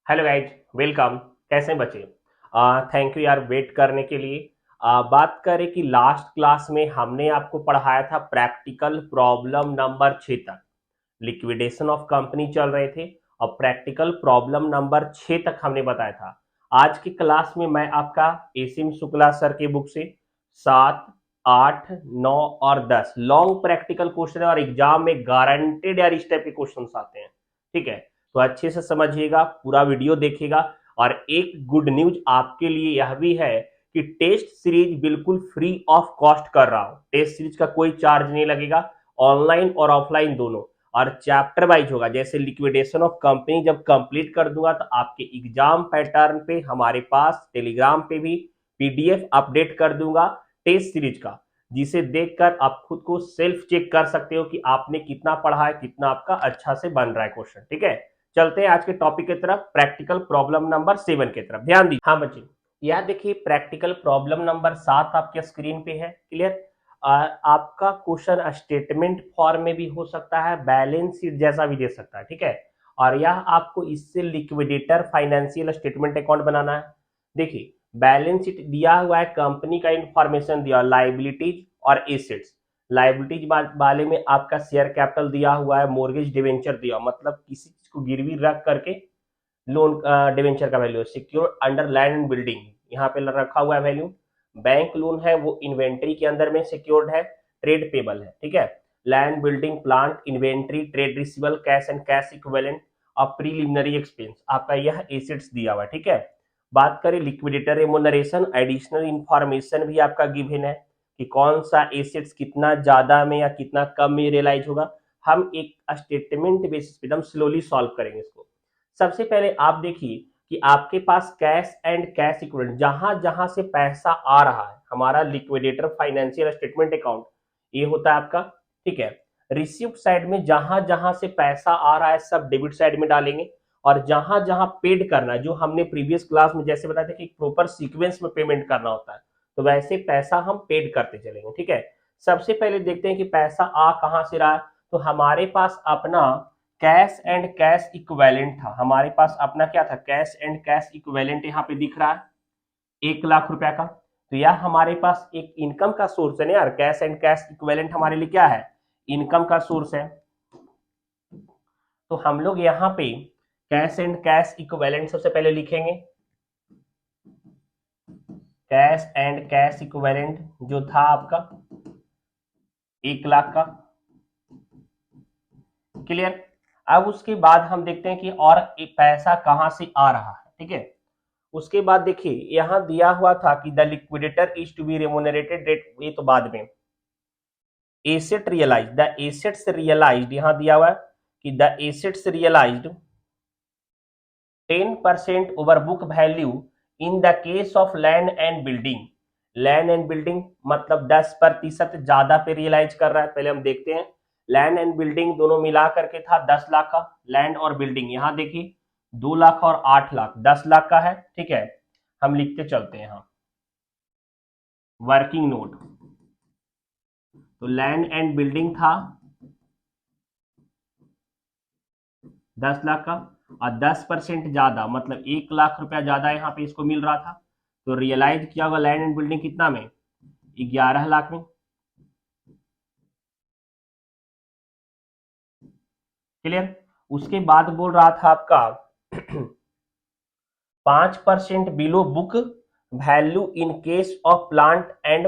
Hello guys, welcome. कैसे हैं बच्चे? थैंक यू यार वेट करने के लिए। बात करें कि लास्ट क्लास में हमने आपको पढ़ाया था प्रैक्टिकल प्रॉब्लम नंबर 6 तक। लिक्विडेशन ऑफ कंपनी चल रहे थे और प्रैक्टिकल प्रॉब्लम नंबर 6 तक हमने बताया था। आज की क्लास में मैं आपका एसीएम शुक्ला सर के बुक से 7, 8, 9 और 10 लॉन्ग प्रैक्टिकल क्वेश्चन है और एग्जाम में गारंटेड यार इस टाइप के क्वेश्चन आते हैं। ठीक है, तो अच्छे से समझिएगा, पूरा वीडियो देखिएगा। और एक गुड न्यूज आपके लिए यह भी है कि टेस्ट सीरीज बिल्कुल फ्री ऑफ कॉस्ट कर रहा हूं। टेस्ट सीरीज का कोई चार्ज नहीं लगेगा, ऑनलाइन और ऑफलाइन दोनों। और चैप्टर वाइज होगा, जैसे लिक्विडेशन ऑफ कंपनी जब कंप्लीट कर दूंगा तो आपके एग्जाम पैटर्न पे हमारे पास टेलीग्राम पे भी पीडीएफ अपडेट कर दूंगा टेस्ट सीरीज का, जिसे देखकर आप खुद को सेल्फ चेक कर सकते हो कि आपने कितना पढ़ा है, कितना आपका अच्छा से बन रहा है क्वेश्चन। ठीक है, चलते हैं आज के टॉपिक की तरफ, प्रैक्टिकल प्रॉब्लम नंबर 7 की तरफ। ध्यान दीजिए। हाँ बच्चे, यह देखिए प्रैक्टिकल प्रॉब्लम नंबर 7 आपके स्क्रीन पे है। क्लियर? आपका क्वेश्चन स्टेटमेंट फॉर्म में भी हो सकता है, बैलेंस शीट जैसा भी दे सकता है। ठीक है, और यह आपको इससे लिक्विडेटर फाइनेंशियल स्टेटमेंट अकाउंट बनाना है। देखिए, बैलेंस शीट दिया हुआ है, कंपनी का इंफॉर्मेशन दिया, लाइबिलिटीज और एसेट्स। लाइबिलिटीज वाले में आपका शेयर कैपिटल दिया हुआ है, मोर्गेज डिवेंचर दिया, मतलब किसी चीज को गिरवी रख करके लोन डिवेंचर का value, secure under land and building यहाँ पे रखा हुआ है वैल्यू। बैंक लोन है वो इन्वेंट्री के अंदर में सिक्योर्ड है, ट्रेड पेबल है। ठीक है, land building plant inventory trade receivable cash and cash equivalent और प्रीलिमिनरी एक्सपेंस आपका यह एसेट्स दिया हुआ है। ठीक है, बात करें लिक्विडेटर रेमुनरेशन, एडिशनल इंफॉर्मेशन भी आपका गिवन है कि कौन सा एसेट्स कितना ज्यादा में या कितना कम में रियलाइज होगा। हम एक स्टेटमेंट बेसिस पे एकदम स्लोली सॉल्व करेंगे इसको। सबसे पहले आप देखिए कि आपके पास कैश एंड कैश इक्विवेलेंट जहां जहां से पैसा आ रहा है, हमारा लिक्विडेटर फाइनेंशियल स्टेटमेंट अकाउंट ये होता है आपका। ठीक है, रिसिप्ट साइड में जहां जहां से पैसा आ रहा है सब डेबिट साइड में डालेंगे, और जहां जहां पेड करना है, जो हमने प्रीवियस क्लास में जैसे बताया था कि प्रॉपर सीक्वेंस में पेमेंट करना होता है, तो वैसे पैसा हम पेड करते चलेंगे। ठीक है, सबसे पहले देखते हैं कि पैसा आ कहां से रहा है। तो हमारे पास अपना कैश एंड कैश इक्विवेलेंट था, हमारे पास अपना क्या था, कैश एंड कैश इक्विवेलेंट यहाँ पे दिख रहा है 1 लाख रुपया का। तो यह हमारे पास एक इनकम का सोर्स है ना यार, कैश एंड कैश इक्विवेलेंट हमारे लिए क्या है, इनकम का सोर्स है। तो हम लोग यहाँ पे कैश एंड कैश इक्विवेलेंट सबसे पहले लिखेंगे, कैश एंड कैश इक्विवेलेंट जो था आपका 1 लाख का। क्लियर? अब उसके बाद हम देखते हैं कि और पैसा कहां से आ रहा है। ठीक है, उसके बाद देखिए यहां दिया हुआ था कि the liquidator is to be remunerated rate, ये तो बाद में। Asset realise, the assets realised यहां दिया हुआ है कि the assets realised 10% over book value in the case of land and building. Land and building मतलब 10% ज्यादा पे रियलाइज कर रहा है। पहले हम देखते हैं, लैंड एंड बिल्डिंग दोनों मिला करके था 10 लाख का, लैंड और बिल्डिंग यहां देखिए 2 लाख और 8 लाख, 10 लाख का है। ठीक है, हम लिखते चलते हैं यहाँ वर्किंग नोट। तो लैंड एंड बिल्डिंग था 10 लाख का, और 10% ज्यादा मतलब 1 लाख रुपया ज्यादा यहाँ पे इसको मिल रहा था, तो रियलाइज किया होगा लैंड एंड बिल्डिंग कितना में, 11 लाख में। क्लियर? उसके बाद बोल रहा था आपका 5% below book value in case of plant and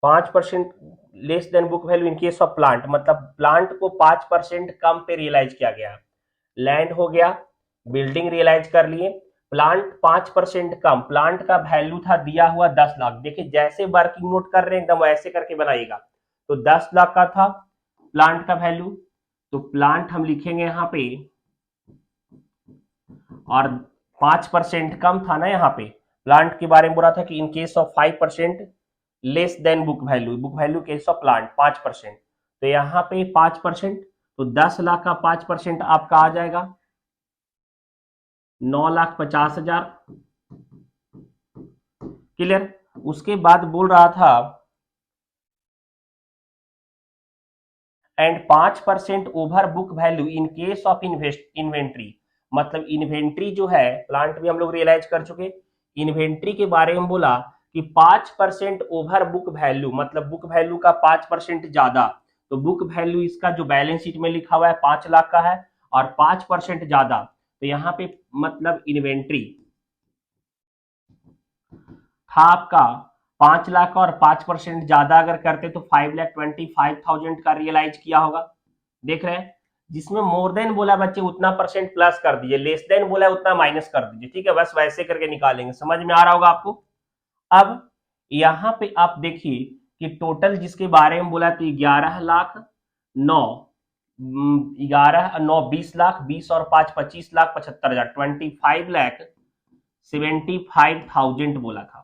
5% less than book value in case of plant, मतलब प्लांट को 5% कम पे रियलाइज किया गया। लैंड हो गया, बिल्डिंग रियलाइज कर लिए, प्लांट 5% कम, प्लांट का वैल्यू था दिया हुआ 10 लाख। देखिए जैसे वर्किंग नोट कर रहे हैं एकदम वैसे करके बनाइएगा। तो 10 लाख का था प्लांट का वैल्यू, तो प्लांट हम लिखेंगे यहाँ पे, और 5% कम था ना यहाँ पे। प्लांट के बारे में बोला था कि in case of 5% less than book value, book value case of plant 5%, तो यहाँ पे 5%, तो 10 लाख का 5% आपका आ जाएगा 9,50,000। क्लियर? उसके बाद बोल रहा था and 5% over book value in case of inventory. मतलब इन्वेंट्री जो है प्लांट भी हम लोग रियलाइज कर चुके। इन्वेंट्री के बारे में बोला कि 5% ओवर बुक वैल्यू, मतलब बुक वैल्यू का 5% ज्यादा। तो बुक वैल्यू इसका जो बैलेंस शीट में लिखा हुआ है 5 लाख का है और 5% ज्यादा, तो यहाँ पे मतलब इन्वेंट्री था आपका 5 लाख का और 5% ज्यादा अगर करते तो 5,25,000 का रियलाइज किया होगा। देख रहे हैं, जिसमें मोर देन बोला बच्चे उतना परसेंट प्लस कर दीजिए, लेस देन बोला उतना माइनस कर दीजिए। ठीक है, बस वैसे करके निकालेंगे, समझ में आ रहा होगा आपको। अब यहां पे आप देखिए कि टोटल जिसके बारे में बोला तो 11,09,11 9 20 लाख, 20 और 5 25 लाख 75,000, 25,75,000 बोला था।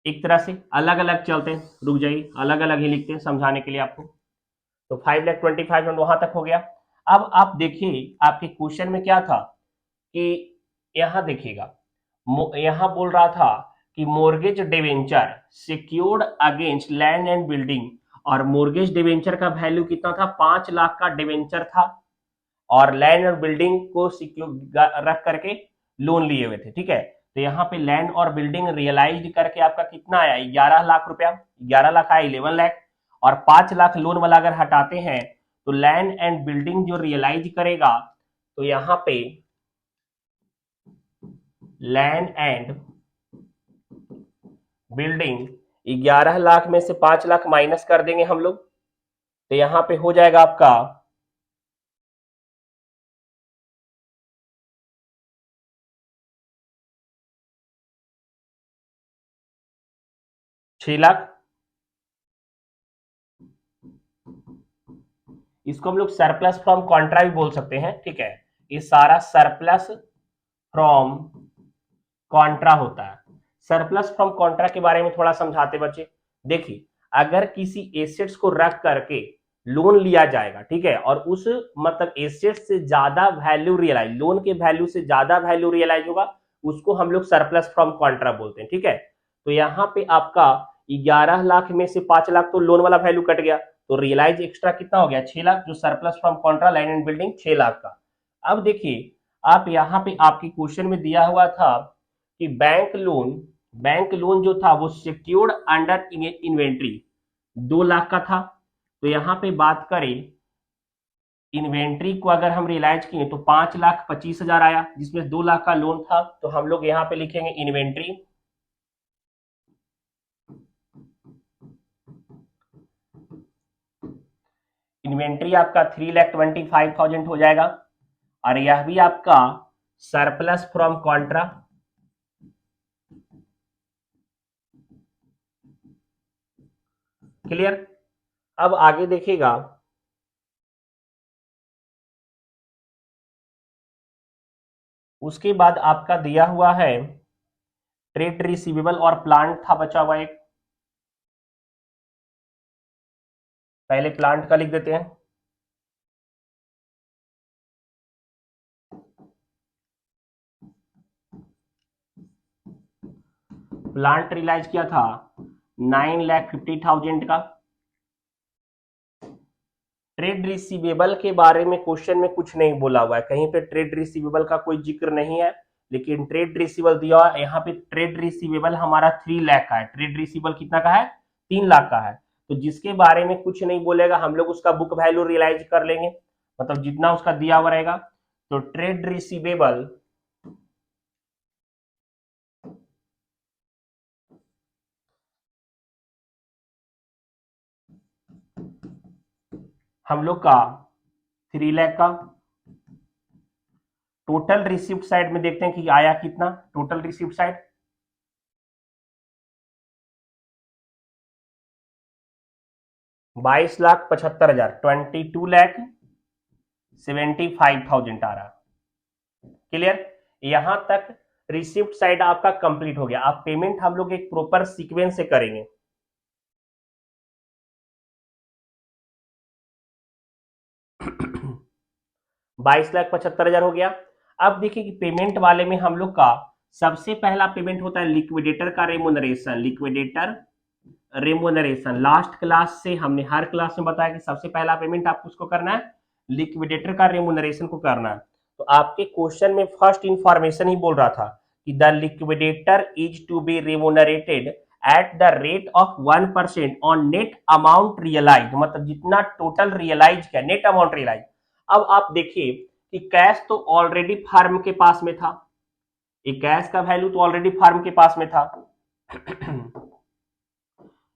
एक तरह से अलग अलग चलते हैं, रुक जाइए, अलग अलग ही लिखते हैं समझाने के लिए आपको। तो 5,25,000 वहां तक हो गया। अब आप देखिए आपके क्वेश्चन में क्या था कि यहां देखिएगा, यहां बोल रहा था कि mortgage debenture secured against land and building, और मोर्गेज डिवेंचर का वैल्यू कितना था, 5 लाख का डिवेंचर था और लैंड और बिल्डिंग को सिक्योर रख करके लोन लिए हुए थे। ठीक है, तो यहाँ पे लैंड और बिल्डिंग रियलाइज करके आपका कितना आया, 11 लाख रुपया, 11 लाख आया 11 लाख, और 5 लाख लोन वाला अगर हटाते हैं तो लैंड एंड बिल्डिंग जो रियलाइज करेगा, तो यहाँ पे लैंड एंड बिल्डिंग 11 लाख में से 5 लाख माइनस कर देंगे हम लोग, तो यहां पे हो जाएगा आपका 6 लाख। इसको हम लोग सरप्लस फ्रॉम कॉन्ट्रा भी बोल सकते हैं। ठीक है, ये सारा सरप्लस फ्रॉम कॉन्ट्रा होता है। सरप्लस फ्रॉम कॉन्ट्रा के बारे में थोड़ा समझाते बच्चे। देखिए, अगर किसी एसेट्स को रख करके लोन लिया जाएगा, ठीक है, और उस मतलब एसेट से ज्यादा वैल्यू रियलाइज, लोन के वैल्यू से ज्यादा वैल्यू रियलाइज होगा, उसको हम लोग सरप्लस फ्रॉम कॉन्ट्रा बोलते हैं। ठीक है, तो यहाँ पे आपका 11 लाख में से 5 लाख तो लोन वाला वैल्यू कट गया, तो रियलाइज एक्स्ट्रा कितना हो गया, 6 लाख, जो surplus from Contra land and building 6 lakh का। अब देखिए, आप यहाँ पे आपके क्वेश्चन में दिया हुआ था कि बैंक लोन जो था वो सिक्योर्ड अंडर इन्वेंट्री 2 लाख का था। तो यहां पे बात करें इन्वेंट्री को अगर हम रियलाइज किए तो 5,25,000 आया, जिसमें 2 लाख का लोन था, तो हम लोग यहां पे लिखेंगे इन्वेंट्री आपका 3,25,000 हो जाएगा, और यह भी आपका सरप्लस फ्रॉम कॉन्ट्रा क्लियर। अब आगे देखिएगा, उसके बाद आपका दिया हुआ है ट्रेड रिसीवेबल और प्लांट था बचा हुआ एक, पहले प्लांट का लिख देते हैं। प्लांट रियलाइज किया था 9,50,000 का। ट्रेड रिसीवेबल के बारे में क्वेश्चन में कुछ नहीं बोला हुआ है, कहीं पे ट्रेड रिसीवेबल का कोई जिक्र नहीं है, लेकिन ट्रेड रिसीवेबल दिया हुआ है। यहाँ पे ट्रेड रिसीवेबल हमारा 3 लाख का है, ट्रेड रिसीवेबल कितना का है, 3 लाख का है। तो जिसके बारे में कुछ नहीं बोलेगा हम लोग उसका बुक वैल्यू रियलाइज कर लेंगे, मतलब जितना उसका दिया हुआ रहेगा। तो ट्रेड रिसीवेबल हम लोग का 3 लाख का। टोटल रिसिप्ट साइड में देखते हैं कि आया कितना, टोटल रिसिप्ट साइड 22,75,000, 22,75,000 आ रहा। क्लियर, यहां तक रिसिप्ट साइड आपका कंप्लीट हो गया। अब पेमेंट हम लोग एक प्रॉपर सीक्वेंस से करेंगे। बाईस लाख 75,000 हो गया। अब देखिए कि पेमेंट वाले में हम लोग का सबसे पहला पेमेंट होता है लिक्विडेटर का remuneration, liquidator remuneration. Last class से हमने हर क्लास में बताया कि सबसे पहला पेमेंट आपको उसको करना है, लिक्विडेटर का रेमुनरेशन को करना है। तो आपके क्वेश्चन में फर्स्ट इंफॉर्मेशन ही बोल रहा था कि the liquidator is to be remunerated at the rate of 1% on net amount realise, मतलब जितना टोटल रियलाइज किया नेट अमाउंट रियलाइज। अब आप देखिए कि कैश तो ऑलरेडी फर्म के पास में था, ये कैश का वैल्यू तो ऑलरेडी फर्म के पास में था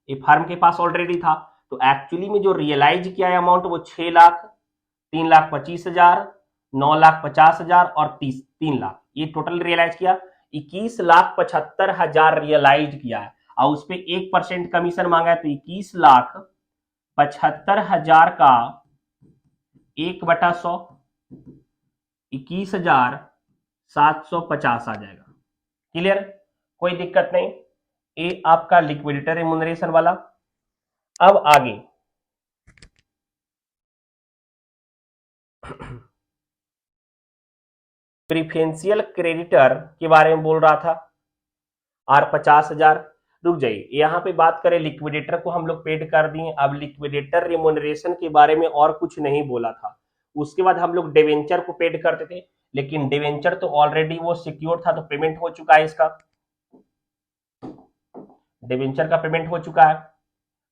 ये फर्म के पास ऑलरेडी था। तो एक्चुअली में जो रियलाइज किया अमाउंट वो 6 लाख, 3,25,000, 9,50,000 और 3 लाख, ये टोटल रियलाइज किया। 21,75,000 रियलाइज किया है और उस पर 1% कमीशन मांगा है, तो 21,75,000 का 1/100 21,750 आ जाएगा। क्लियर, कोई दिक्कत नहीं। ये आपका लिक्विडिटर रेमुनरेशन वाला। अब आगे प्रिफरेंशियल क्रेडिटर के बारे में बोल रहा था, और 50,000। रुक जाइए, यहाँ पे बात करें लिक्विडेटर को हम लोग पेड कर दिए। अब लिक्विडेटर रेमुनरेशन के बारे में और कुछ नहीं बोला था। उसके बाद हम लोग डिवेंचर को पेड करते थे, लेकिन डिवेंचर तो ऑलरेडी वो सिक्योर था, तो पेमेंट हो चुका है इसका, डिवेंचर का पेमेंट हो चुका है,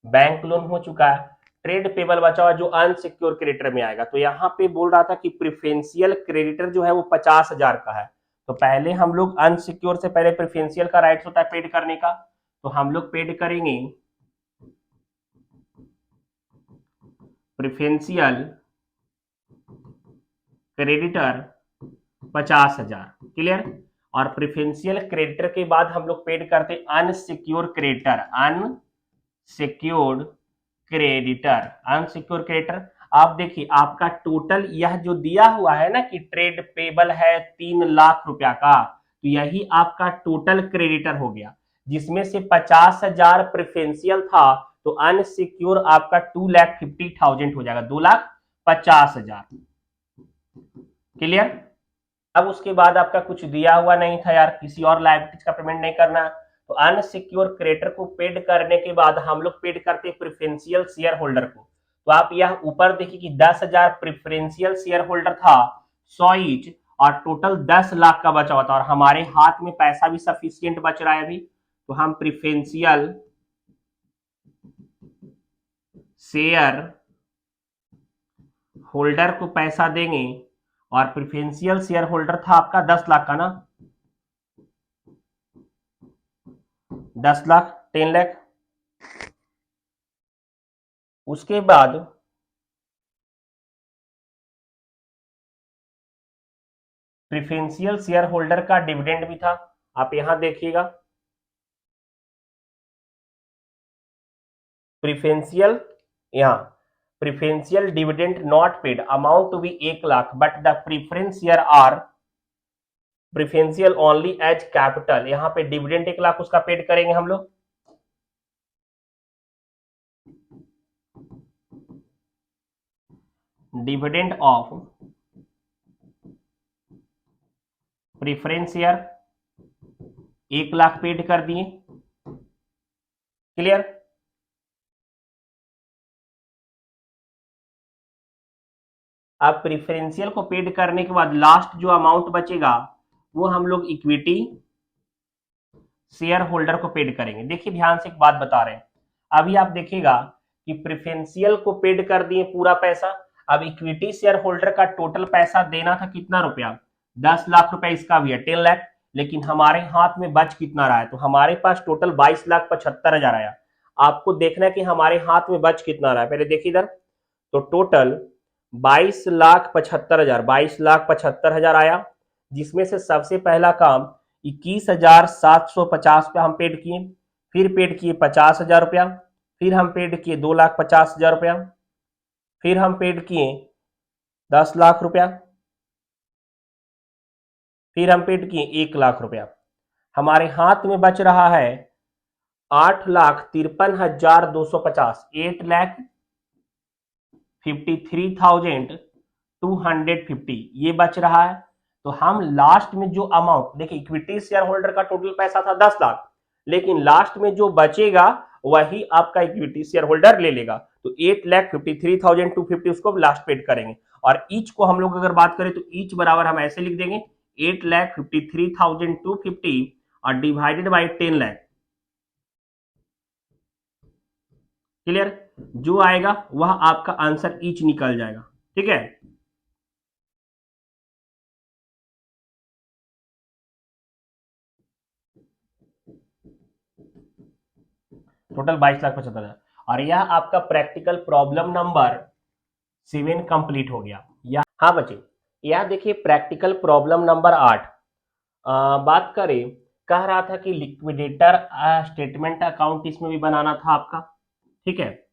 बैंक लोन हो चुका है, ट्रेड पेबल बचा हुआ जो अनसिक्योर क्रेडिटर में आएगा। तो यहाँ पे बोल रहा था कि प्रेफरेंशियल क्रेडिटर जो है वो 50,000 का है। तो पहले हम लोग अनसिक्योर से पहले प्रेफरेंशियल का राइट्स होता है पेड करने का, तो हम लोग पेड करेंगे प्रेफरेंशियल क्रेडिटर 50,000। क्लियर, और प्रेफरेंशियल क्रेडिटर के बाद हम लोग पेड करते unsecure creditor, unsecured creditor, unsecure creditor. आप देखिए आपका टोटल यह जो दिया हुआ है ना कि ट्रेड पेबल है 3 लाख रुपया का, तो यही आपका टोटल क्रेडिटर हो गया, जिसमें से 50,000 प्रेफरेंशियल था, तो अनसिक्योर आपका 2,50,000 हो जाएगा, 2,50,000। क्लियर। अब उसके बाद आपका कुछ दिया हुआ नहीं था यार, किसी और लायबिलिटीज का पेमेंट नहीं करना, तो अनसिक्योर क्रेडिटर को पेड करने के बाद हम लोग पेड करते प्रेफरेंशियल शेयर होल्डर को। तो आप यह ऊपर देखिए कि 10,000 प्रेफरेंशियल शेयर होल्डर था 100 ईच, और टोटल 10 लाख का बचा हुआ था, और हमारे हाथ में पैसा भी सफिशियंट बच रहा है अभी, तो हम प्रेफरेंशियल शेयर होल्डर को पैसा देंगे। और प्रेफरेंशियल शेयर होल्डर था आपका 10 लाख का ना, 10 लाख, 10 लाख। उसके बाद प्रेफरेंशियल शेयर होल्डर का डिविडेंड भी था, आप यहां देखिएगा, प्रेफरेंशियल, यहां preferential dividend not paid amount to be 1 lakh, but the preference share are preferential only as capital. यहां पे डिविडेंड 1 लाख उसका पेड करेंगे हम लोग। Dividend of preference share 1 lakh paid कर दिए। क्लियर। अब प्रेफरेंशियल को पेड करने के बाद लास्ट जो अमाउंट बचेगा वो हम लोग इक्विटी शेयर होल्डर को पेड करेंगे। देखिए ध्यान से एक बात बता रहे हैं, अभी आप देखिएगा कि प्रेफरेंशियल को पेड कर दिए पूरा पैसा। अब इक्विटी शेयर होल्डर का टोटल पैसा देना था कितना रुपया, 10 लाख रुपया, इसका भी है 10 लाख, लेकिन हमारे हाथ में बच कितना रहा है, तो हमारे पास टोटल 22,75,000 आया। आपको देखना है कि हमारे हाथ में बच कितना रहा है, पहले देखिए इधर, तो टोटल 22,75,000, 22,75,000 आया, जिसमें से सबसे पहला काम 21,750 रुपया हम पेड किए, फिर पेड किए 50,000 रुपया, फिर हम पेड किए 2,50,000 रुपया, फिर हम पेड किए 10 लाख रुपया, फिर हम पेड किए 1 लाख रुपया। हमारे हाथ में बच रहा है 8,53,250, 8,53,250 ये बच रहा है। तो हम लास्ट में जो अमाउंट देखिए, इक्विटी शेयर होल्डर का टोटल पैसा था 10 लाख, लेकिन लास्ट में जो बचेगा वही आपका इक्विटी शेयर होल्डर ले लेगा। तो 8,53,250 उसको लास्ट पेड करेंगे। और ईच को हम लोग अगर बात करें तो ईच बराबर हम ऐसे लिख देंगे 8,53,250 और डिवाइडेड बाई 10 लाख। क्लियर? जो आएगा वह आपका आंसर ईच निकल जाएगा। ठीक है, टोटल 22,75,000। और यह आपका प्रैक्टिकल प्रॉब्लम नंबर 7 कंप्लीट हो गया। या हाँ बच्चे, यह देखिए प्रैक्टिकल प्रॉब्लम नंबर 8 बात करें, कह रहा था कि लिक्विडेटर स्टेटमेंट अकाउंट इसमें भी बनाना था आपका। ठीक है,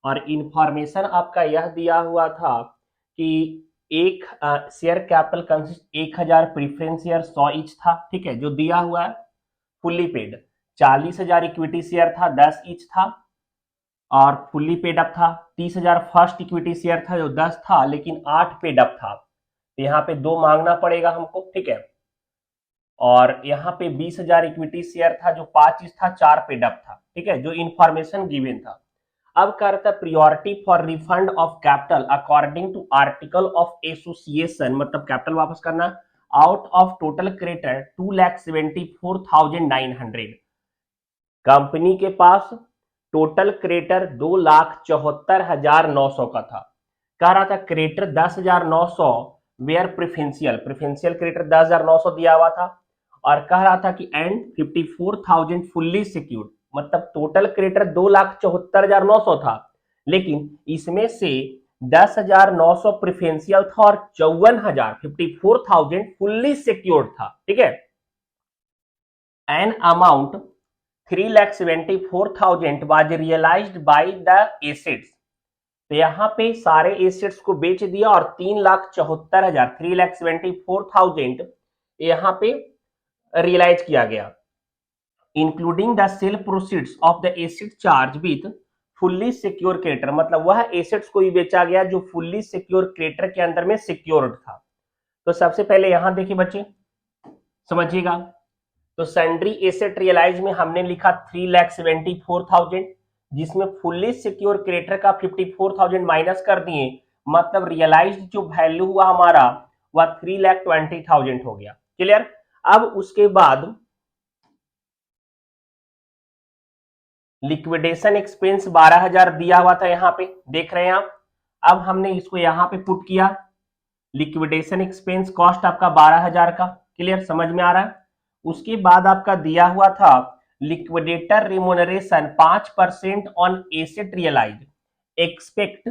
और इंफॉर्मेशन आपका यह दिया हुआ था कि एक share capital consist 1,000 preference share 100 each था। ठीक है, जो दिया हुआ है फुल्ली पेड। 40,000 इक्विटी शेयर था 10 ईच था और फुल्ली पेड अप था। 30,000 फर्स्ट इक्विटी शेयर था जो 10 था लेकिन 8 पेड अप था। तो यहाँ पे 2 मांगना पड़ेगा हमको। ठीक है, और यहाँ पे 20,000 इक्विटी शेयर था जो 5 ईच था, 4 पेड अप था। ठीक है, जो इंफॉर्मेशन गिवन था। अब करता priority for refund of capital according to article of association, मतलब कैपिटल वापस करना out of total creditor 2,74,900। Company के पास टोटल क्रेडिटर 2,74,900 का था। कह रहा था क्रेडिटर 10,900 वेयर प्रिफेंशियल क्रेडिटर 10,900 दिया हुआ था और कह रहा था कि एंड 54,000 फुल्ली सिक्योर्ड, मतलब टोटल क्रेडिटर 2,74,900 था लेकिन इसमें से 10,900 प्रिफेंशियल था और 54,000 फुल्ली सिक्योर्ड था। ठीक है, an amount 3,74,000 was realised by the assets. तो यहाँ पे सारे एसेट्स को बेच दिया और 3,74,000 3,74,000 यहाँ पे रियलाइज किया गया, including the sale proceeds of the asset charge with fully secure creditor, मतलब वह एसेट्स को ही बेचा गया जो फुल्ली सिक्योर क्रेडिटर के अंदर में सिक्योर्ड था। तो सबसे पहले यहां देखिए बच्चे समझिएगा, तो सैंड्री एसेट रियलाइज में हमने लिखा 3,74,000, जिसमें फुल्ली सिक्योर क्रेडिटर का 54,000 माइनस कर दिए, मतलब रियलाइज जो वैल्यू हुआ हमारा वह 3,20,000 हो गया। क्लियर? अब उसके बाद लिक्विडेशन एक्सपेंस 12,000 दिया हुआ था, यहां पे देख रहे हैं आप। अब हमने इसको यहां पे पुट किया, लिक्विडेशन एक्सपेंस कॉस्ट आपका 12,000 का। क्लियर? समझ में आ रहा है? उसके बाद आपका दिया हुआ था liquidator remuneration 5% on asset realise except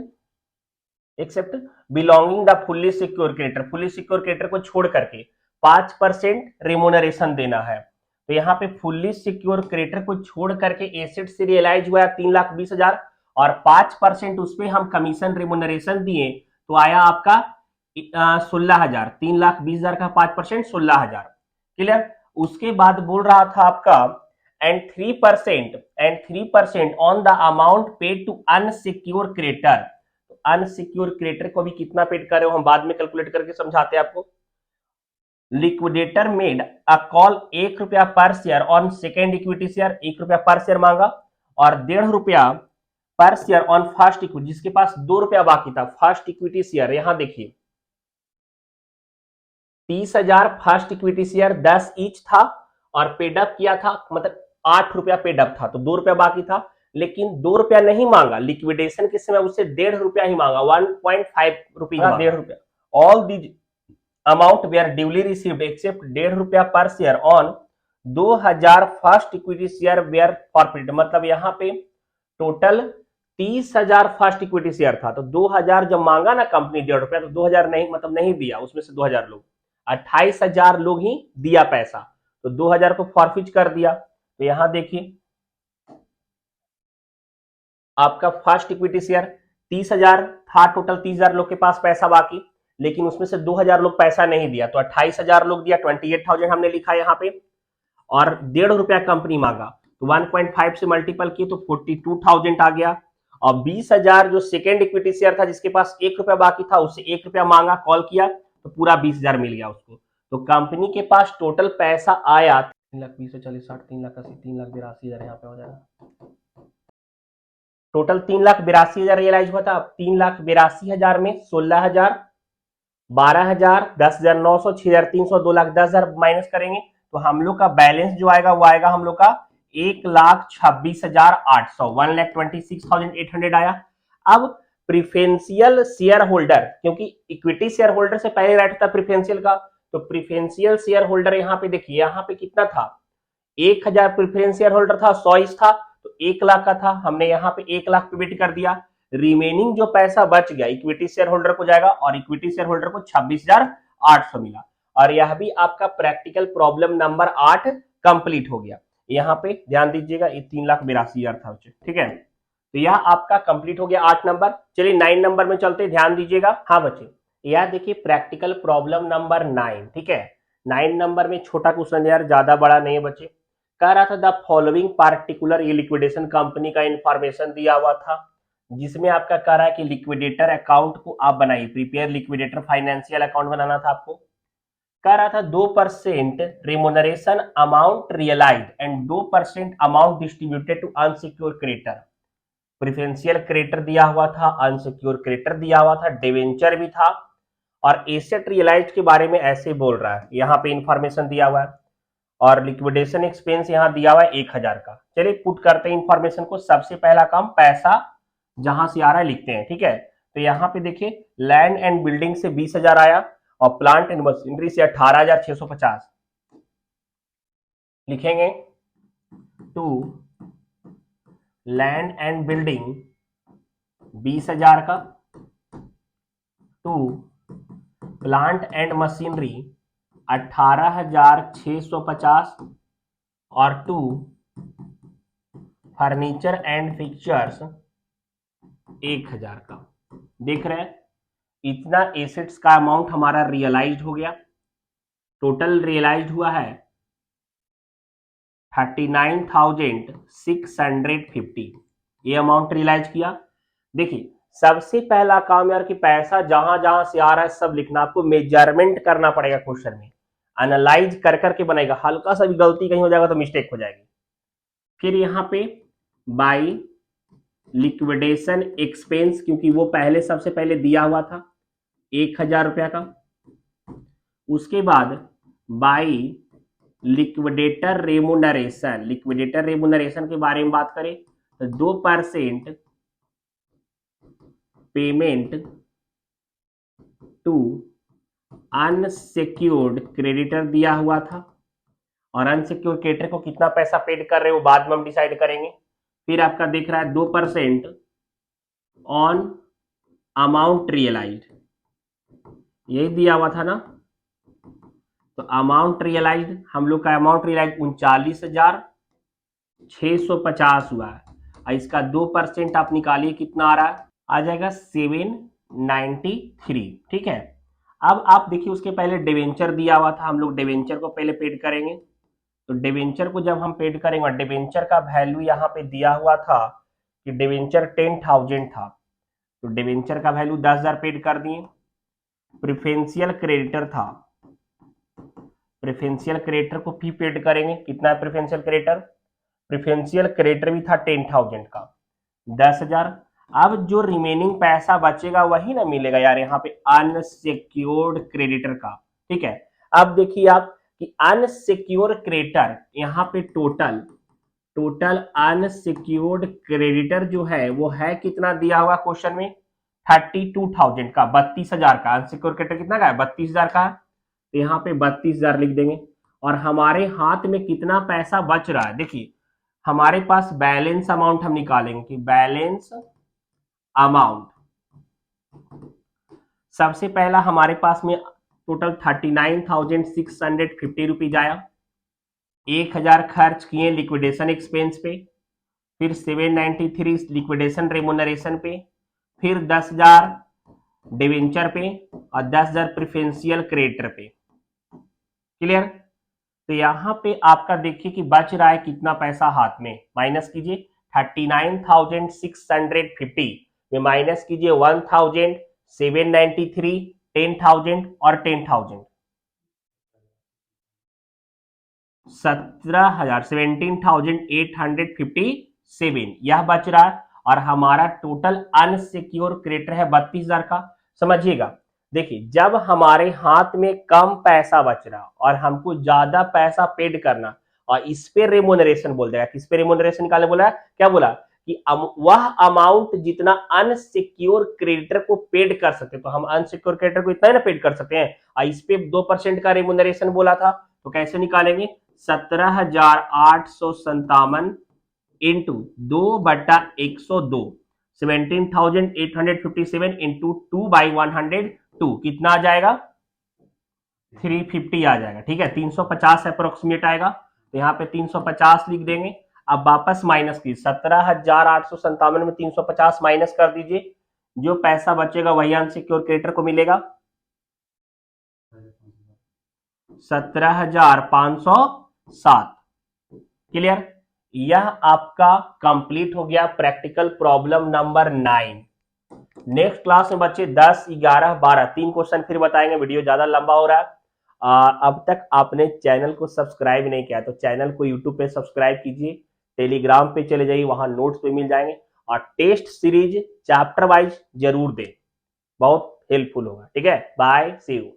belonging the fully secure creditor को छोड़ करके 5% रिमोनरेशन देना है। तो यहाँ पे फुल्ली सिक्योर क्रेडिटर को छोड़ करके एसेट से रियलाइज हुआ 3,20,000 और 5% उसपे हम कमीशन रिमोनरेशन दिए तो आया आपका 16,000। 3,20,000 का 5% 16,000। क्लियर? उसके बाद बोल रहा था आपका and 3% on the amount paid to unsecure creditor. Unsecure creditor को भी कितना पेड करे हम बाद में कैलकुलेट करके समझाते हैं आपको। लिक्विडेटर मेड अ कॉल 1 रुपया पर share on second equity share, 1 रुपया पर शेयर मांगा और 1.5 रुपया पर शेयर ऑन फर्स्ट इक्विटी, जिसके पास 2 रुपया बाकी था फर्स्ट इक्विटी शेयर। यहां देखिए 30,000 फर्स्ट इक्विटी शेयर 10 ईच था और पेडअप किया था, मतलब 8 रुपया पेडअप था, तो 2 रुपया बाकी था लेकिन 2 रुपया नहीं मांगा लिक्विडेशन के समय, उससे 1.5 रुपया ही मांगा, 1.5 रुपया, 1.5 रुपया। All these amount were duly received except 1.5 रुपया पर share on 2,000 first equity share were forfeit, मतलब यहाँ पे टोटल 30,000 फर्स्ट इक्विटी शेयर था तो 2,000 जब मांगा ना कंपनी 1.5 रुपया तो 2,000 नहीं, मतलब नहीं दिया, उसमें से 2,000 लोग 28,000 लोग ही दिया पैसा, तो 2,000 को फॉरफिट कर दिया। तो यहां देखिए आपका फर्स्ट इक्विटी शेयर 30,000 था, टोटल 30,000 लोग के पास पैसा बाकी, लेकिन उसमें से 2,000 लोग पैसा नहीं दिया तो 28,000 लोग दिया, 28,000 हमने लिखा यहाँ पे, और 1.5 रुपया कंपनी मांगा तो 1.5 से मल्टीपल किए तो 42,000 आ गया। और 20,000 जो सेकेंड इक्विटी शेयर था जिसके पास 1 रुपया बाकी था उससे 1 रुपया मांगा, कॉल किया तो पूरा 20,000 मिल गया उसको। तो कंपनी के पास टोटल पैसा आया 3,20,40,60 3,80,000 3,82,000 यहाँ पे हो जाएगा टोटल 3,82,000 रियलाइज हुआ था। अब 3,82,000 में 16,000, 12,000, 10,900, 6,300, 2,10,000 माइनस करेंगे तो हम लोग का बैलेंस जो आएगा वो आएगा हम लोग का 1,26,800, 1,26,800 आया। अब प्रिफरेंशियल शेयर होल्डर, क्योंकि इक्विटी शेयर होल्डर से पहले राइट था प्रिफरेंशियल का, तो प्रिफरेंशियल शेयर होल्डर यहाँ पे देखिए, यहाँ पे कितना था, 1,000 प्रिफरेंस शेयर होल्डर था, 100 ईच था, तो 1,00,000 का था, हमने यहाँ पे 1,00,000 पे बिट कर दिया। रिमेनिंग जो पैसा बच गया इक्विटी शेयर होल्डर को जाएगा और इक्विटी शेयर होल्डर को 26,800 मिला। और यह भी आपका प्रैक्टिकल प्रॉब्लम नंबर 8 कंप्लीट हो गया। यहाँ पे ध्यान दीजिएगा, ये 3,82,000 था, ठीक है, तो यह आपका कंप्लीट हो गया 8 नंबर। चलिए 9 नंबर में चलते, ध्यान दीजिएगा। हाँ बच्चे, यह देखिए प्रैक्टिकल प्रॉब्लम नंबर 9, ठीक है। 9 नंबर में छोटा क्वेश्चन यार, ज्यादा बड़ा नहीं है बच्चे। कह रहा था द फॉलोइंग पार्टिकुलर, ये लिक्विडेशन कंपनी का इंफॉर्मेशन दिया हुआ था, जिसमें आपका कह रहा है कि लिक्विडेटर अकाउंट को आप बनाइए, प्रिपेयर लिक्विडेटर फाइनेंशियल अकाउंट बनाना था आपको। कह रहा था 2% remuneration amount realise and 2% amount distributed to unsecure creditor. Preferential creditor दिया हुआ था, अनसिक्योर क्रेडिटर दिया हुआ था, डिवेंचर भी था, और एसेट रियलाइज के बारे में ऐसे बोल रहा है, यहाँ पे इंफॉर्मेशन दिया हुआ है, और लिक्विडेशन एक्सपेंस यहाँ दिया हुआ है 1,000 का। चलिए पुट करते हैं इंफॉर्मेशन को। सबसे पहला काम, पैसा जहां से आ रहा है लिखते हैं, ठीक है। तो यहाँ पे देखिए लैंड एंड बिल्डिंग से 20,000 आया और प्लांट एंड मशीनरी से 18,650 लिखेंगे। टू लैंड एंड बिल्डिंग 20,000 का, टू प्लांट एंड मशीनरी 18,650 और टू फर्नीचर एंड फिक्चर्स 1,000 का। देख रहे हैं, इतना एसेट्स का अमाउंट हमारा रियलाइज्ड हो गया। टोटल रियलाइज्ड हुआ है 39,650, ये अमाउंट रियलाइज किया। देखिए सबसे पहला काम यार कि पैसा जहां जहां से आ रहा है सब लिखना, आपको मेजरमेंट करना पड़ेगा क्वेश्चन में, एनालाइज कर करके बनेगा, हल्का सा भी गलती कहीं हो जाएगा तो मिस्टेक हो जाएगी। फिर यहाँ पे बाई लिक्विडेशन एक्सपेंस, क्योंकि वो पहले सबसे पहले दिया हुआ था 1,000 रुपया का। उसके बाद by liquidator remuneration, liquidator remuneration के बारे में बात करें तो 2% पेमेंट टू अनसिक्योर्ड क्रेडिटर दिया हुआ था, और अनसिक्योर्ड क्रेडिटर को कितना पैसा पेड कर रहे हो बाद में हम डिसाइड करेंगे। फिर आपका दिख रहा है 2% ऑन अमाउंट रियलाइज्ड, यही दिया हुआ था ना, तो अमाउंट रियलाइज्ड, हम लोग का अमाउंट रियलाइज्ड 39,650 हुआ है, और इसका 2% आप निकालिए कितना आ रहा है, आ जाएगा 793, ठीक है। अब आप देखिए उसके पहले डिवेंचर दिया हुआ था, हम लोग डिवेंचर को पहले पेड करेंगे। तो डिवेंचर को जब हम पेड करेंगे, और डिवेंचर का वैल्यू यहाँ पे दिया हुआ था कि डिवेंचर 10,000 था, तो डिवेंचर का वैल्यू 10,000 पेड कर दिए। प्रिफरेंशियल क्रेडिटर था, प्रेफरेंशियल क्रेडिटर को भी पेड करेंगे, कितना है प्रेफरेंशियल क्रेडिटर, प्रेफरेंशियल क्रेडिटर भी था 10,000 का, 10,000। अब जो रिमेनिंग पैसा बचेगा वही ना मिलेगा यार यहाँ पे अनसिक्योर्ड क्रेडिटर का, ठीक है। अब देखिए आप कि अनसिक्योर्ड क्रेडिटर यहाँ पे टोटल अनसिक्योर्ड क्रेडिटर जो है वो है कितना दिया हुआ क्वेश्चन में, 32,000 का, 32,000 का। अनसिक्योर्ड क्रेडिटर कितना का है, 32,000 का है, तो यहाँ पे 32,000 लिख देंगे। और हमारे हाथ में कितना पैसा बच रहा है, देखिए हमारे पास बैलेंस अमाउंट हम निकालेंगे कि बैलेंस अमाउंट, सबसे पहला हमारे पास में टोटल 39,650 रुपीज आया, 1,000 खर्च किए लिक्विडेशन एक्सपेंस पे, फिर 793 लिक्विडेशन रेमुनरेशन पे, फिर 10,000 डिवेंचर पे और 10,000 प्रिफरेंशियल क्रेडिटर पे। क्लियर। तो यहां पे आपका देखिए कि बच रहा है कितना पैसा हाथ में, माइनस कीजिए 39,650 में माइनस कीजिए 1,793, 10,000 और 10,000, 17,857 यह बच रहा है। और हमारा टोटल अनसिक्योर क्रेडिटर है 32,000 का। समझिएगा, देखिए जब हमारे हाथ में कम पैसा बच रहा और हमको ज्यादा पैसा पेड करना, और इस पे रेमोनरेशन बोल देगा। किस पे रेमोनरेशन निकालने बोला है? क्या बोला कि वह अमाउंट जितना अनसिक्योर क्रेडिटर को पेड कर सकते, तो हम अनसिक्योर क्रेडिटर को इतना ही ना पेड कर सकते हैं, और इस पे 2% का रेमोनरेशन बोला था। तो कैसे निकालेंगे? 17,857 इंटू 2/102, 17,857 इंटू 2/102 कितना आ जाएगा? 350 आ जाएगा। ठीक है, 350 अप्रोक्सीमेट आएगा, तो यहाँ पे 350 लिख देंगे। अब वापस माइनस की 17,857 में 350 माइनस कर दीजिए, जो पैसा बचेगा वही अनसिक्योर क्रेडिटर को मिलेगा, 17,507। क्लियर? यह आपका कंप्लीट हो गया practical problem number 9। Next class में बच्चे 10, 11, 12 3 क्वेश्चन फिर बताएंगे। वीडियो ज्यादा लंबा हो रहा है। अब तक आपने चैनल को सब्सक्राइब नहीं किया तो चैनल को यूट्यूब पे सब्सक्राइब कीजिए, टेलीग्राम पे चले जाइए, वहां नोट्स पे मिल जाएंगे, और टेस्ट सीरीज चैप्टर वाइज जरूर दें, बहुत हेल्पफुल होगा। ठीक है, बाय, सी यू।